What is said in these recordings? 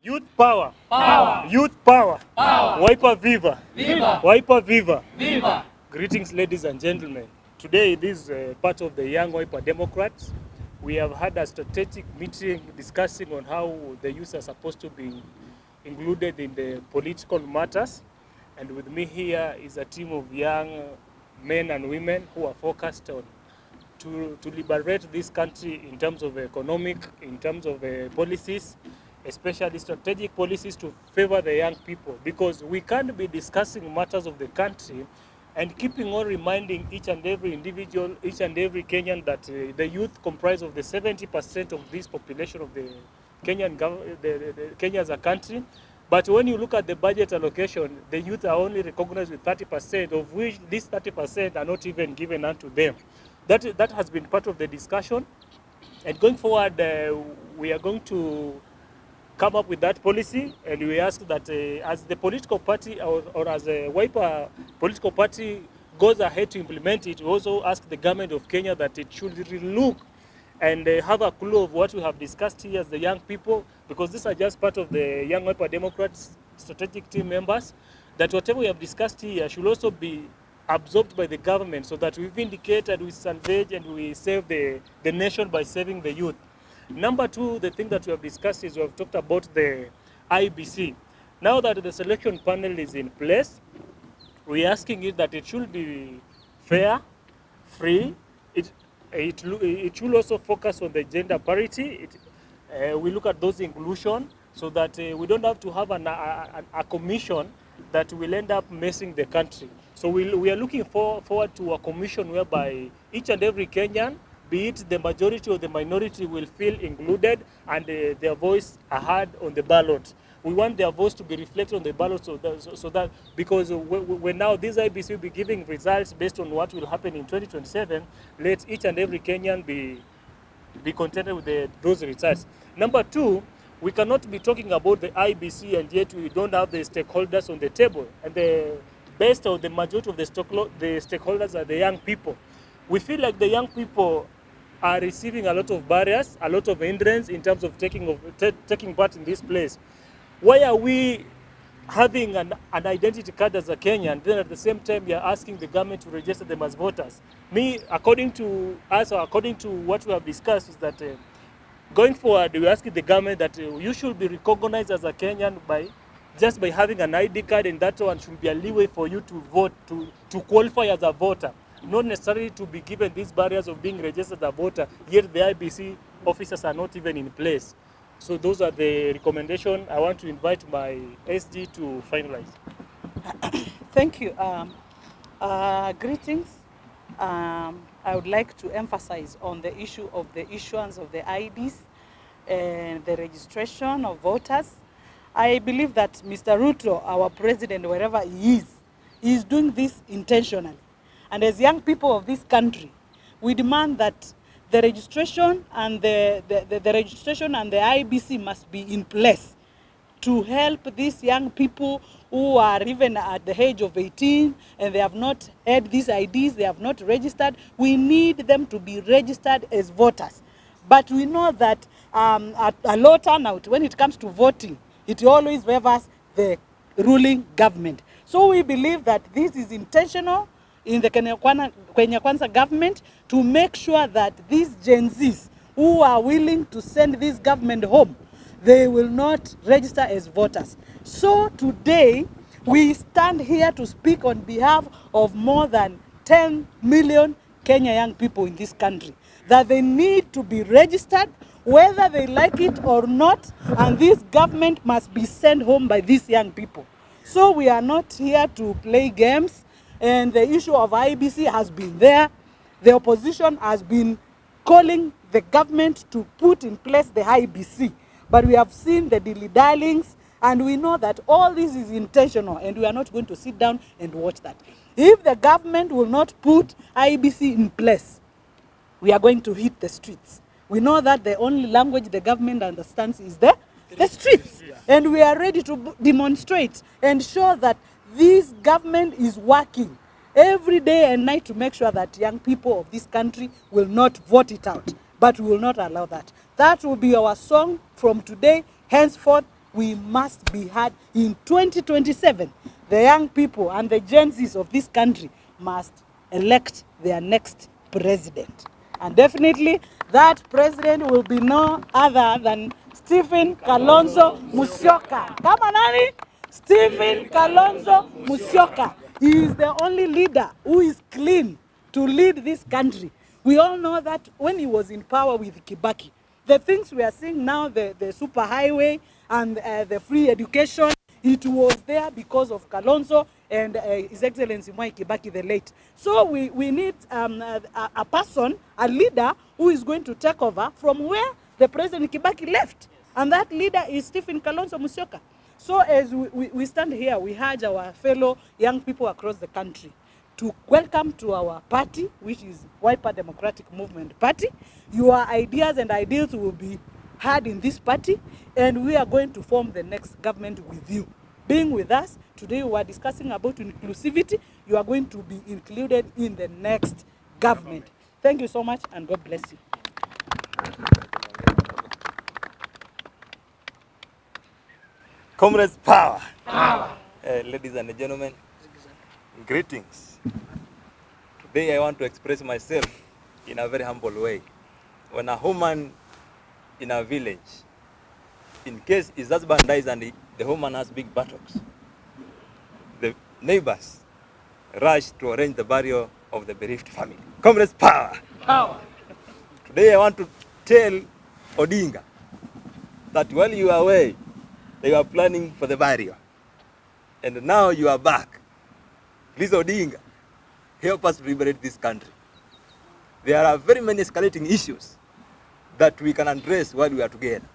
Youth power. Power. Youth power. Power. Wiper viva. Viva. Wiper viva. Viva. Greetings, ladies and gentlemen. Today, this is part of the Young Wiper Democrats. We have had a strategic meeting discussing on how the youth are supposed to be included in the political matters. And with me here is a team of young men and women who are focused on to liberate this country in terms of economic, in terms of policies, especially strategic policies to favor the young people, because we can't be discussing matters of the country and keeping on reminding each and every individual, each and every Kenyan that the youth comprise of the 70% of this population of the Kenya as a country. But when you look at the budget allocation, the youth are only recognized with 30%, of which these 30% are not even given unto them. That has been part of the discussion. And going forward, we are going to come up with that policy, and we ask that as the political party or as a Wiper political party goes ahead to implement it, we also ask the government of Kenya that it should relook and have a clue of what we have discussed here as the young people, because these are just part of the Young Wiper Democrats strategic team members, that whatever we have discussed here should also be absorbed by the government, so that we vindicate and we salvage and we save the nation by saving the youth. Number two, the thing that we have discussed is we have talked about the IBC. Now that the selection panel is in place, we're asking it that it should be fair, free. It should also focus on the gender parity. We look at those inclusion, so that we don't have to have a commission that will end up messing the country. So we are looking forward to a commission whereby each and every Kenyan, be it the majority or the minority, will feel included and their voice are heard on the ballot. We want their voice to be reflected on the ballot, so that because when now this IBC will be giving results based on what will happen in 2027, let each and every Kenyan be contented with those results. Number two, we cannot be talking about the IBC and yet we don't have the stakeholders on the table. And the best or the majority of the stakeholders are the young people. We feel like the young people are receiving a lot of barriers, a lot of hindrance in terms of taking part in this place. Why are we having an identity card as a Kenyan, and then at the same time you're asking the government to register them as voters? Me, according to us, or according to what we have discussed, is that going forward, we're asking the government that you should be recognized as a Kenyan just by having an ID card, and that one should be a leeway for you to vote, to qualify as a voter. Not necessarily to be given these barriers of being registered as a voter, yet the IBC officers are not even in place. So those are the recommendations. I want to invite my SG to finalize. Thank you. Greetings. I would like to emphasize on the issue of the issuance of the IDs and the registration of voters. I believe that Mr. Ruto, our president, wherever he is doing this intentionally. And as young people of this country, we demand that the registration and the registration and the IBC must be in place to help these young people who are even at the age of 18 and they have not had these IDs, they have not registered. We need them to be registered as voters. But we know that at a low turnout, when it comes to voting, it always favors the ruling government. So we believe that this is intentional in the Kenya Kwanza government to make sure that these Gen Zs who are willing to send this government home, they will not register as voters. So today, we stand here to speak on behalf of more than 10 million Kenya young people in this country, that they need to be registered whether they like it or not, and this government must be sent home by these young people. So we are not here to play games. And the issue of IBC has been there. The opposition has been calling the government to put in place the IBC. But we have seen the dilly-dallings, and we know that all this is intentional, and we are not going to sit down and watch that. If the government will not put IBC in place, we are going to hit the streets. We know that the only language the government understands is the streets. And we are ready to demonstrate and show that this government is working every day and night to make sure that young people of this country will not vote it out. But we will not allow that. That will be our song from today, henceforth, we must be heard in 2027. The young people and the Gen Zs of this country must elect their next president. And definitely that president will be no other than Stephen Kalonzo Musyoka. Come on, Annie. Stephen Kalonzo Musyoka. He is the only leader who is clean to lead this country. We all know that when he was in power with Kibaki, the things we are seeing now, the superhighway and the free education, it was there because of Kalonzo and His Excellency Mwai Kibaki the late. So we need a person, a leader who is going to take over from where the President Kibaki left. And that leader is Stephen Kalonzo Musyoka. So as we stand here, we urge our fellow young people across the country to welcome to our party, which is Wiper Democratic Movement Party. Your ideas and ideals will be heard in this party, and we are going to form the next government with you. Being with us, today we are discussing about inclusivity. You are going to be included in the next government. Thank you so much, and God bless you. Comrades, power. Ladies and gentlemen, greetings. Today I want to express myself in a very humble way. When a woman in a village, in case his husband dies and the woman has big buttocks, the neighbors rush to arrange the burial of the bereaved family. Comrades, power. Today I want to tell Odinga that while you are away, they were planning for the burial. And now you are back. Please, Odinga, help us liberate this country. There are very many escalating issues that we can address while we are together.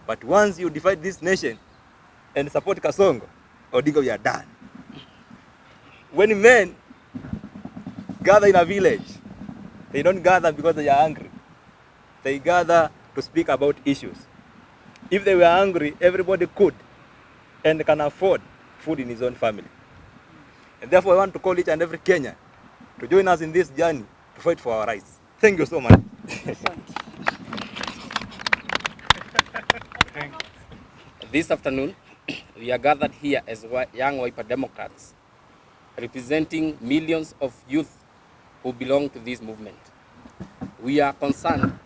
But once you divide this nation and support Kasongo, Odinga, we are done. When men gather in a village, they don't gather because they are angry. They gather to speak about issues. If they were hungry, everybody could and can afford food in his own family. And therefore, I want to call each and every Kenyan to join us in this journey to fight for our rights. Thank you so much. This afternoon, we are gathered here as young Wiper Democrats, representing millions of youth who belong to this movement. We are concerned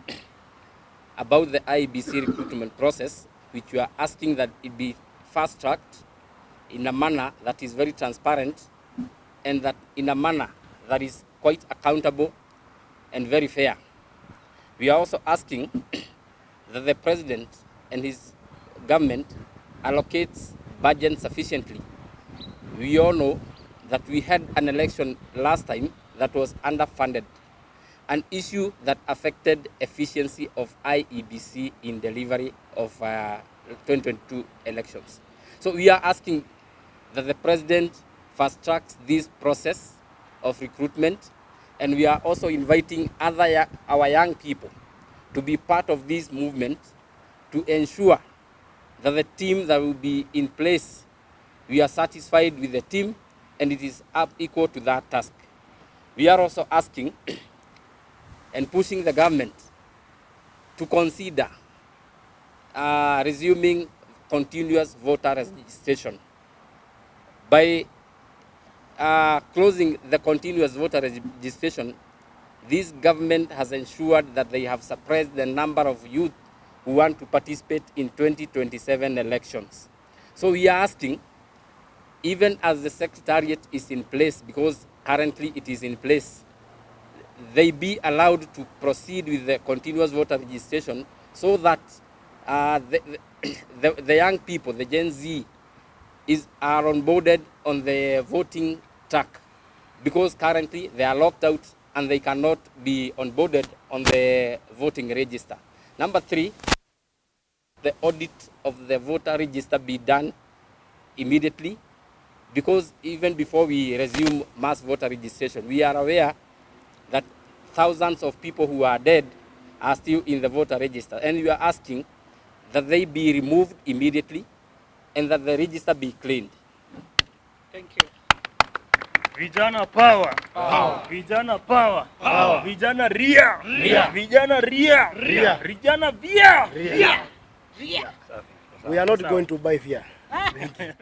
about the IEBC recruitment process, which we are asking that it be fast-tracked in a manner that is very transparent and that in a manner that is quite accountable and very fair. We are also asking that the President and his government allocates budget sufficiently. We all know that we had an election last time that was underfunded, an issue that affected efficiency of IEBC in delivery of 2022 elections. So we are asking that the President fast-tracks this process of recruitment, and we are also inviting our young people to be part of this movement to ensure that the team that will be in place, we are satisfied with the team and it is up equal to that task. We are also asking and pushing the government to consider resuming continuous voter registration. By closing the continuous voter registration, this government has ensured that they have suppressed the number of youth who want to participate in 2027 elections. So we are asking, even as the secretariat is in place, because currently it is in place, they be allowed to proceed with the continuous voter registration so that the young people, the Gen Z, are onboarded on the voting track, because currently they are locked out and they cannot be onboarded on the voting register. Number 3, the audit of the voter register be done immediately, because even before we resume mass voter registration, we are aware that thousands of people who are dead are still in the voter register, and we are asking that they be removed immediately and that the register be cleaned. Thank you. Vijana power. Vijana power. Vijana ria. Vijana ria. Vijana via. We are not going to buy fear. Thank you.